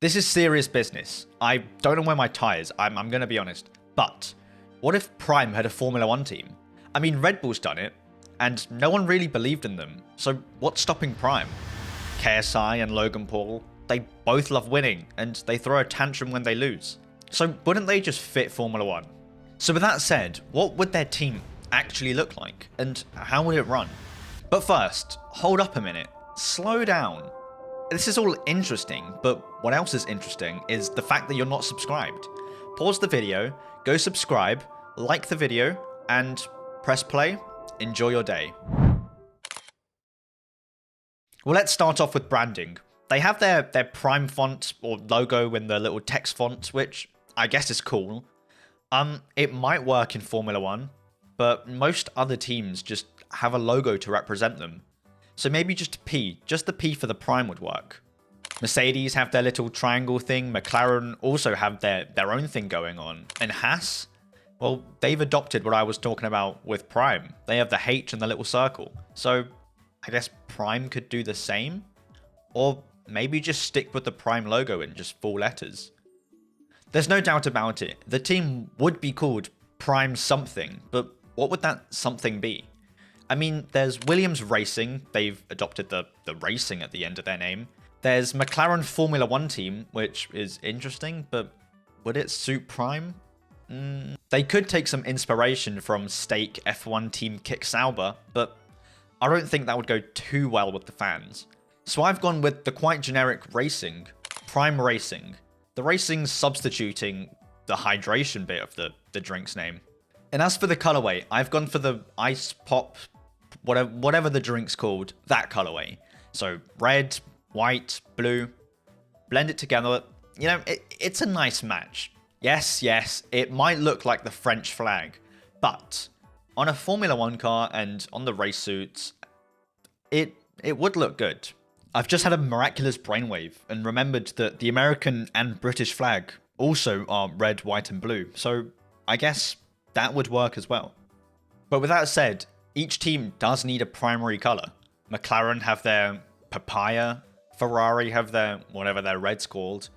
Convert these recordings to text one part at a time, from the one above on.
This is serious business. I don't know where my tie is, I'm going to be honest. But what if Prime had a Formula 1 team? I mean, Red Bull's done it, and no one really believed in them. So what's stopping Prime? KSI and Logan Paul, they both love winning, and they throw a tantrum when they lose. So wouldn't they just fit Formula 1? So with that said, what would their team actually look like, and how would it run? But first, hold up a minute. Slow down. This is all interesting, but what else is interesting is the fact that you're not subscribed. Pause the video, go subscribe, like the video, and press play. Enjoy your day. Well, let's start off with branding. They have their Prime font or logo in the little text font, which I guess is cool. It might work in Formula 1, but most other teams just have a logo to represent them. So maybe just a P, just the P for the Prime would work. Mercedes have their little triangle thing, McLaren also have their own thing going on. And Haas, well, they've adopted what I was talking about with Prime. They have the H and the little circle. So I guess Prime could do the same? Or maybe just stick with the Prime logo in just 4 letters. There's no doubt about it, the team would be called Prime something, but what would that something be? I mean, there's Williams Racing, they've adopted the racing at the end of their name. There's McLaren Formula 1 team, which is interesting, but would it suit Prime? They could take some inspiration from Stake F1 team Kick Sauber, but I don't think that would go too well with the fans. So I've gone with the quite generic racing, Prime Racing. The racing's substituting the hydration bit of the drink's name. And as for the colorway, I've gone for the Ice Pop, whatever the drink's called, that colorway. So red, white, blue, blend it together. You know, it's a nice match. Yes, it might look like the French flag, but on a Formula 1 car and on the race suits, it would look good. I've just had a miraculous brainwave and remembered that the American and British flag also are red, white, and blue, so I guess that would work as well. But with that said, each team does need a primary color. McLaren have their papaya, Ferrari have their whatever their red's called,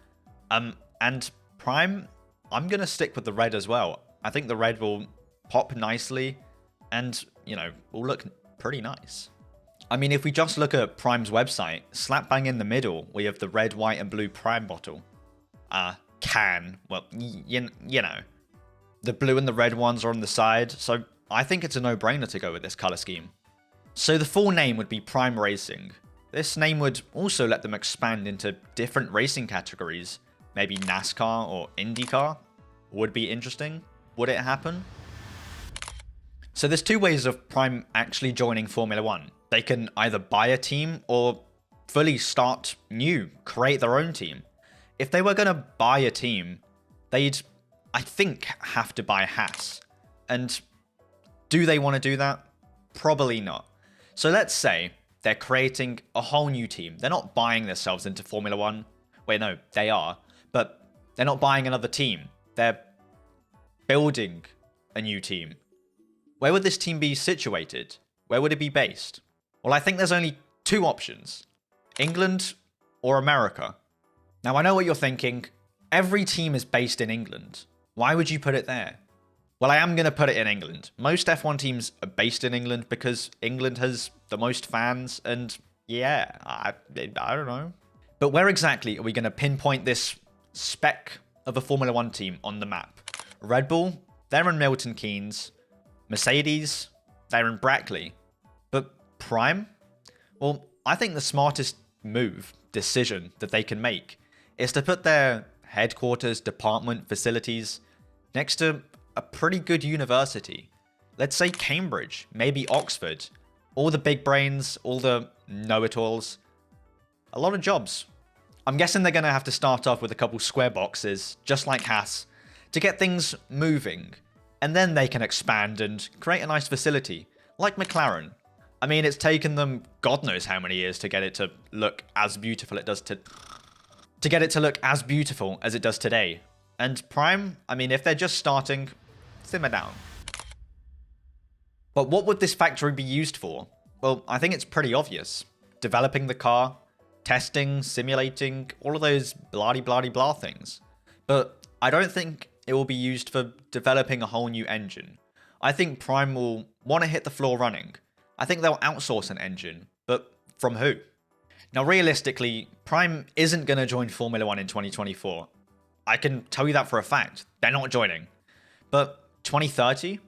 and Prime, I'm gonna stick with the red as well. I think the red will pop nicely, and you know, will look pretty nice. I mean, if we just look at Prime's website, slap bang in the middle, we have the red, white, and blue Prime bottle. Can, well, you know. The blue and the red ones are on the side, so I think it's a no-brainer to go with this color scheme. So the full name would be Prime Racing. This name would also let them expand into different racing categories. Maybe NASCAR or IndyCar would be interesting. Would it happen? So there's 2 ways of Prime actually joining Formula 1. They can either buy a team or fully start new, create their own team. If they were going to buy a team, they'd, I think, have to buy Haas. And do they want to do that? Probably not. So let's say they're creating a whole new team. They're not buying themselves into Formula 1. Wait, no, they are. But they're not buying another team. They're building a new team. Where would this team be situated? Where would it be based? Well, I think there's only 2 options. England or America. Now, I know what you're thinking. Every team is based in England. Why would you put it there? Well, I am going to put it in England. Most F1 teams are based in England because England has the most fans, and yeah, I don't know. But where exactly are we going to pinpoint this speck of a Formula 1 team on the map? Red Bull, they're in Milton Keynes. Mercedes, they're in Brackley. But Prime? Well, I think the smartest decision that they can make is to put their headquarters, department, facilities next to a pretty good university. Let's say Cambridge, maybe Oxford. All the big brains, all the know-it-alls. A lot of jobs. I'm guessing they're going to have to start off with a couple square boxes, just like Haas, to get things moving. And then they can expand and create a nice facility, like McLaren. I mean, it's taken them God knows how many years to get it to look as beautiful it does to get it to look as beautiful as it does today. And Prime, I mean, if they're just starting, simmer down. But what would this factory be used for? Well, I think it's pretty obvious. Developing the car, testing, simulating, all of those blah things. But I don't think it will be used for developing a whole new engine. I think Prime will want to hit the floor running. I think they'll outsource an engine, but from who? Now, realistically, Prime isn't going to join Formula 1 in 2024. I can tell you that for a fact. They're not joining. But 2030?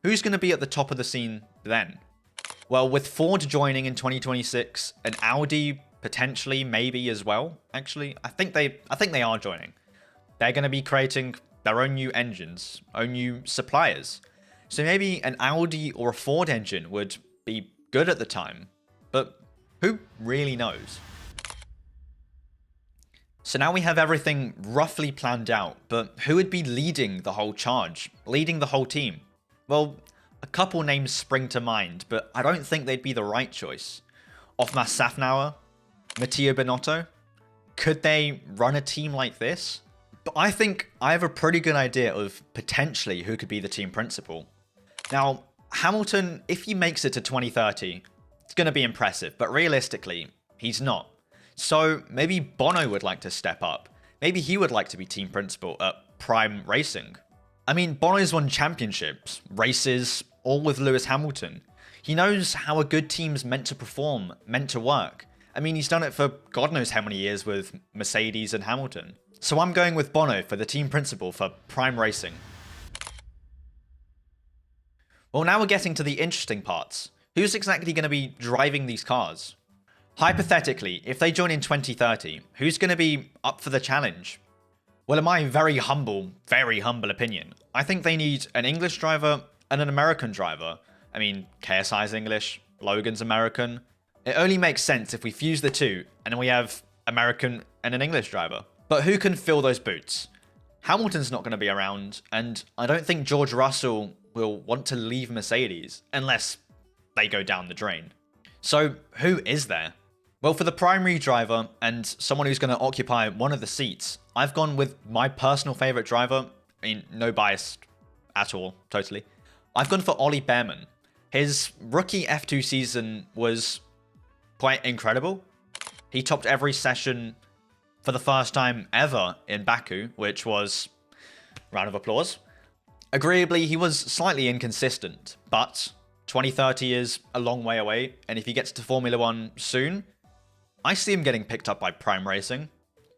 Who's going to be at the top of the scene then? Well, with Ford joining in 2026, and Audi potentially, maybe as well. Actually, I think they are joining. They're going to be creating their own new engines, own new suppliers. So maybe an Audi or a Ford engine would be good at the time. But who really knows? So now we have everything roughly planned out, but who would be leading the whole charge, leading the whole team? Well, a couple names spring to mind, but I don't think they'd be the right choice. Othmar Safnauer, Matteo Binotto. Could they run a team like this? But I think I have a pretty good idea of potentially who could be the team principal. Now, Hamilton, if he makes it to 2030, it's going to be impressive, but realistically, he's not. So maybe Bono would like to step up. Maybe he would like to be team principal at Prime Racing. I mean, Bono's won championships, races, all with Lewis Hamilton. He knows how a good team's meant to perform, meant to work. I mean, he's done it for God knows how many years with Mercedes and Hamilton. So I'm going with Bono for the team principal for Prime Racing. Well, now we're getting to the interesting parts. Who's exactly going to be driving these cars? Hypothetically, if they join in 2030, who's going to be up for the challenge? Well, in my very humble opinion, I think they need an English driver and an American driver. I mean, KSI's English, Logan's American. It only makes sense if we fuse the two and then we have American and an English driver. But who can fill those boots? Hamilton's not going to be around, and I don't think George Russell will want to leave Mercedes unless they go down the drain. So who is there? Well, for the primary driver and someone who's going to occupy one of the seats, I've gone with my personal favorite driver. I mean, no bias at all, totally. I've gone for Ollie Behrman. His rookie F2 season was quite incredible. He topped every session for the first time ever in Baku, which was, round of applause. Agreeably, he was slightly inconsistent, but 2030 is a long way away, and if he gets to Formula 1 soon, I see him getting picked up by Prime Racing.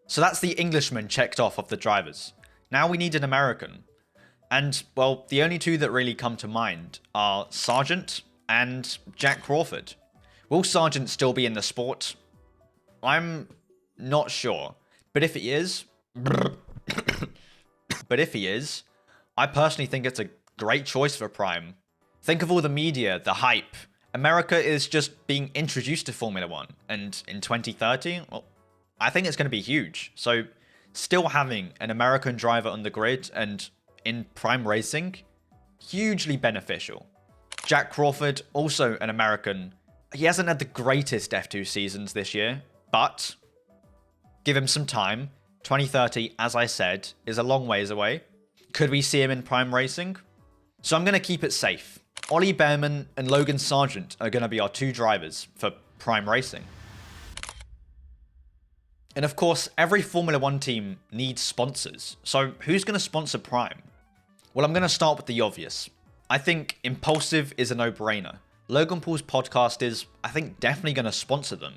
So that's the Englishman checked off of the drivers. Now we need an American. And, well, the only two that really come to mind are Sargent and Jack Crawford. Will Sargent still be in the sport? I'm not sure. But if he is... I personally think it's a great choice for Prime. Think of all the media, the hype. America is just being introduced to Formula 1. And in 2030, well, I think it's going to be huge. So still having an American driver on the grid and in Prime Racing, hugely beneficial. Jack Crawford, also an American. He hasn't had the greatest F2 seasons this year, but give him some time. 2030, as I said, is a long ways away. Could we see him in Prime Racing? So I'm going to keep it safe. Ollie Behrman and Logan Sargent are going to be our two drivers for Prime Racing. And of course, every Formula 1 team needs sponsors. So who's going to sponsor Prime? Well, I'm going to start with the obvious. I think Impulsive is a no-brainer. Logan Paul's podcast is, I think, definitely going to sponsor them.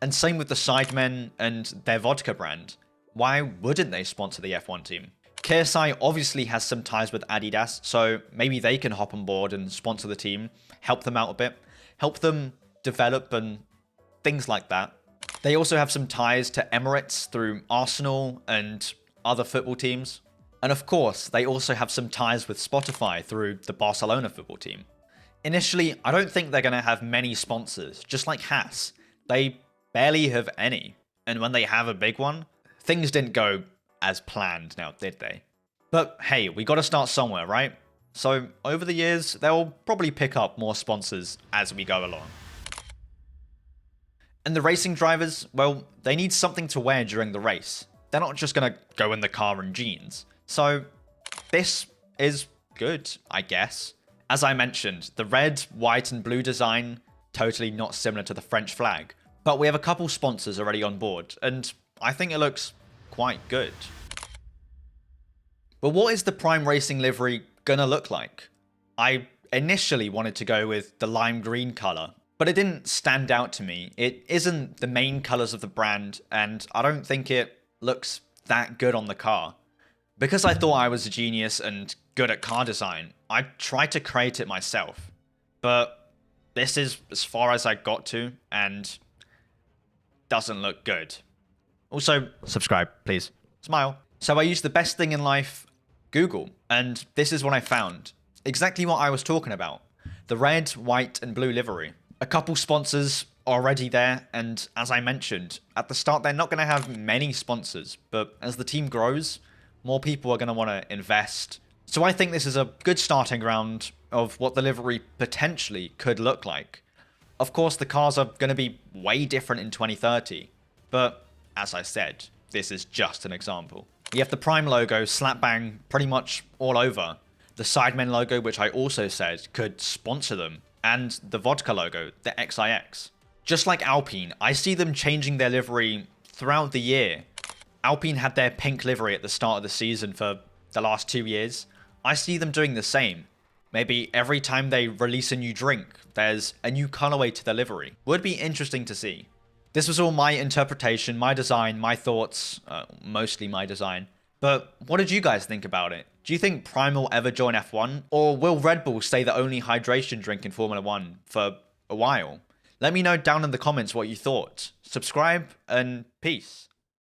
And same with the Sidemen and their vodka brand. Why wouldn't they sponsor the F1 team? KSI obviously has some ties with Adidas, so maybe they can hop on board and sponsor the team, help them out a bit, help them develop and things like that. They also have some ties to Emirates through Arsenal and other football teams. And of course, they also have some ties with Spotify through the Barcelona football team. Initially, I don't think they're going to have many sponsors, just like Haas. They barely have any. And when they have a big one, things didn't go as planned now, did they? But hey, we got to start somewhere, right? So over the years, they'll probably pick up more sponsors as we go along. And the racing drivers, well, they need something to wear during the race. They're not just going to go in the car in jeans. So this is good, I guess. As I mentioned, the red, white, and blue design, totally not similar to the French flag. But we have a couple sponsors already on board, and I think it looks quite good. But what is the Prime Racing livery gonna look like? I initially wanted to go with the lime green color, but it didn't stand out to me. It isn't the main colors of the brand, and I don't think it looks that good on the car. Because I thought I was a genius and good at car design, I tried to create it myself. But this is as far as I got to, and doesn't look good. Also, subscribe, please. Smile. So I used the best thing in life, Google, and this is what I found. Exactly what I was talking about. The red, white, and blue livery. A couple sponsors already there, and as I mentioned, at the start they're not going to have many sponsors, but as the team grows, more people are going to want to invest. So I think this is a good starting ground of what the livery potentially could look like. Of course, the cars are going to be way different in 2030, but as I said, this is just an example. You have the Prime logo slap bang pretty much all over. The Sidemen logo, which I also said could sponsor them, and the Vodka logo, the XIX. Just like Alpine, I see them changing their livery throughout the year. Alpine had their pink livery at the start of the season for the last 2 years. I see them doing the same. Maybe every time they release a new drink, there's a new colorway to the livery. Would be interesting to see. This was all my interpretation, my design, my thoughts, mostly my design. But what did you guys think about it? Do you think Prime will ever join F1? Or will Red Bull stay the only hydration drink in Formula 1 for a while? Let me know down in the comments what you thought. Subscribe and peace.